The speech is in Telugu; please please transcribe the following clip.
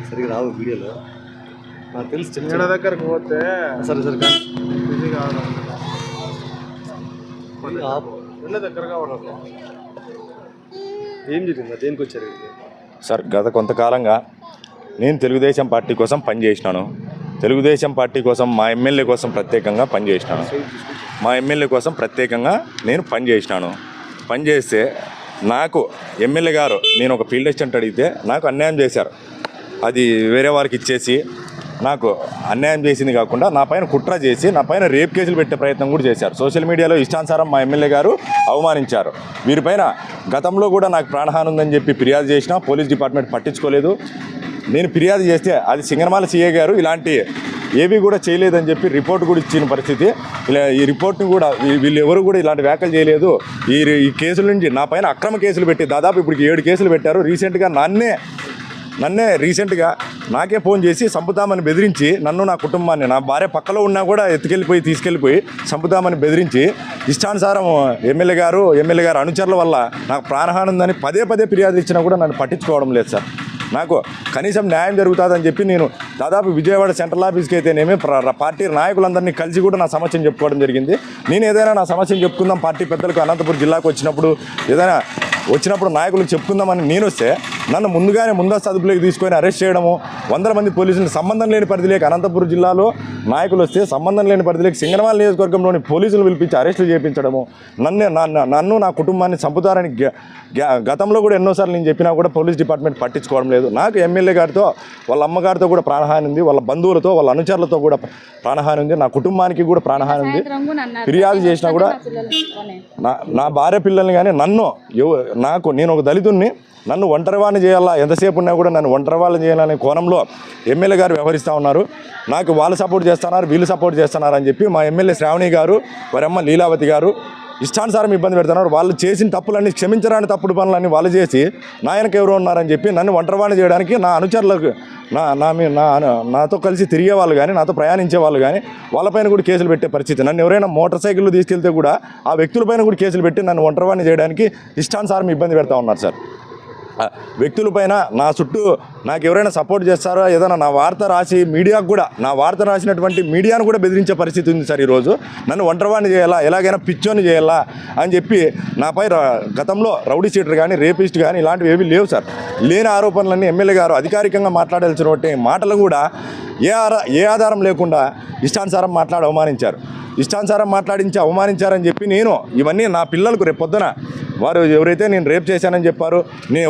సరిగ్గా రావు వీడియోలో నాకు తెలుసు. చిన్న దగ్గరకు పోతే సరే సరే బిజీ కావాలి. దగ్గరగా ఉండదు. ఏం జరిగింది? దేనికి వచ్చారు సార్? గత కొంతకాలంగా నేను తెలుగుదేశం పార్టీ కోసం పనిచేసినాను. తెలుగుదేశం పార్టీ కోసం మా ఎమ్మెల్యే కోసం ప్రత్యేకంగా పనిచేసినాను. మా ఎమ్మెల్యే కోసం ప్రత్యేకంగా నేను పనిచేస్తే నాకు ఎమ్మెల్యే గారు నేను ఒక ఫీల్డ్ అసిస్టెంట్ అడిగితే నాకు అన్యాయం చేశారు. అది వేరే వారికి ఇచ్చేసి నాకు అన్యాయం చేసింది కాకుండా నా పైన కుట్ర చేసి నా పైన రేప్ కేసులు పెట్టే ప్రయత్నం కూడా చేశారు. సోషల్ మీడియాలో ఇష్టానుసారం మా ఎమ్మెల్యే గారు అవమానించారు. వీరిపైన గతంలో కూడా నాకు ప్రాణహాని ఉందని చెప్పి ఫిర్యాదు చేసినా పోలీస్ డిపార్ట్మెంట్ పట్టించుకోలేదు. నేను ఫిర్యాదు చేస్తే అది సింగనమాల సీఏ గారు ఇలాంటి ఏవి కూడా చేయలేదని చెప్పి రిపోర్ట్ కూడా ఇచ్చిన పరిస్థితి. ఇలా ఈ రిపోర్ట్ని కూడా వీళ్ళు ఎవరు కూడా ఇలాంటి వ్యాఖ్యలు చేయలేదు. ఈ కేసుల నుంచి నా పైన అక్రమ కేసులు పెట్టి దాదాపు ఇప్పటికి 7 కేసులు పెట్టారు. రీసెంట్గా నన్నే రీసెంట్గా నాకే ఫోన్ చేసి చంపుతామని బెదిరించి నన్ను నా కుటుంబాన్ని నా భార్య పక్కలో ఉన్నా కూడా తీసుకెళ్ళిపోయి చంపుతామని బెదిరించి ఇష్టానుసారం ఎమ్మెల్యే గారు అనుచరుల వల్ల నాకు ప్రాణహాని ఉందని పదే ఫిర్యాదులు ఇచ్చినా కూడా నన్ను పట్టించుకోవడం లేదు సార్. నాకు కనీసం న్యాయం జరుగుతుందని చెప్పి నేను దాదాపు విజయవాడ సెంట్రల్ ఆఫీస్కి అయితేనేమి పార్టీ నాయకులందరినీ కలిసి కూడా నా సమస్యను చెప్పుకోవడం జరిగింది. నేను ఏదైనా నా సమస్యను చెప్పుకుందాం పార్టీ పెద్దలకు అనంతపురం జిల్లాకు వచ్చినప్పుడు నాయకులకు చెప్పుకుందామని నేను వస్తే నన్ను ముందస్తు అదుపులోకి తీసుకొని అరెస్ట్ చేయడము, 100 మంది పోలీసులు సంబంధం లేని పరిధిలోకి అనంతపురం జిల్లాలో నాయకులు వస్తే సంబంధం లేని పరిధిలోకి సింగనమాల నియోజకవర్గంలోని పోలీసులు పిలిపించి అరెస్టులు చేయించడము, నన్ను నా కుటుంబాన్ని చంపుతారని గతంలో కూడా ఎన్నోసార్లు నేను చెప్పినా కూడా పోలీస్ డిపార్ట్మెంట్ పట్టించుకోవడం లేదు. నాకు ఎమ్మెల్యే గారితో వాళ్ళ అమ్మగారితో కూడా ప్రాణహాని ఉంది, వాళ్ళ బంధువులతో వాళ్ళ అనుచరులతో కూడా ప్రాణహాని ఉంది, నా కుటుంబానికి కూడా ప్రాణహాని ఉంది. ఫిర్యాదు చేసినా కూడా నా భార్య పిల్లల్ని కానీ నేను ఒక దళితుడిని, నన్ను ఒంటరివాణ్ణి చేయాలా, ఎంతసేపు ఉన్నా కూడా నన్ను ఒంటరివాళ్ళని చేయాలనే కోణంలో ఎమ్మెల్యే గారు వ్యవహరిస్తూ ఉన్నారు. నాకు వాళ్ళు సపోర్ట్ చేస్తున్నారు, వీళ్ళు సపోర్ట్ చేస్తున్నారు అని చెప్పి మా ఎమ్మెల్యే శ్రావణి గారు వారి అమ్మ లీలావతి గారు ఇష్టానుసారం ఇబ్బంది పెడుతున్నారు. వాళ్ళు చేసిన తప్పులన్నీ క్షమించరాని తప్పుడు పనులన్నీ వాళ్ళు చేసి నాయనకు ఎవరు ఉన్నారని చెప్పి నన్ను ఒంటరివాణ్ణి చేయడానికి నా అనుచరులకు నాతో కలిసి తిరిగే వాళ్ళు కానీ నాతో ప్రయాణించే వాళ్ళు కానీ వాళ్ళపైన కూడా కేసులు పెట్టే పరిస్థితి. నన్ను ఎవరైనా మోటార్ సైకిళ్ళు తీసుకెళ్తే కూడా ఆ వ్యక్తులపైన కూడా కేసులు పెట్టి నన్ను ఒంటరివాణ్ణి చేయడానికి ఇష్టానుసారం ఇబ్బంది పెడతా ఉన్నారు సార్. వ్యక్తులపైన నా చుట్టూ నాకు ఎవరైనా సపోర్ట్ చేస్తారో ఏదైనా నా వార్త రాసి మీడియాకు కూడా నా వార్త రాసినటువంటి మీడియాను కూడా బెదిరించే పరిస్థితి ఉంది సార్. ఈరోజు నన్ను ఒంటరివాణ్ణి చేయాలా, ఎలాగైనా పిచ్చోని చేయాలా అని చెప్పి నాపై గతంలో రౌడీ షీటర్ కానీ రేపిస్ట్ కానీ ఇలాంటివి ఏవి లేవు సార్. లేని ఆరోపణలన్నీ ఎమ్మెల్యే గారు అధికారికంగా మాట్లాడాల్సినటువంటి మాటలు కూడా ఏ ఆధారం లేకుండా ఇష్టానుసారం అవమానించారని చెప్పి నేను ఇవన్నీ నా పిల్లలకు రేపు పొద్దున వారు ఎవరైతే నేను రేప్ చేశానని చెప్పారో నేను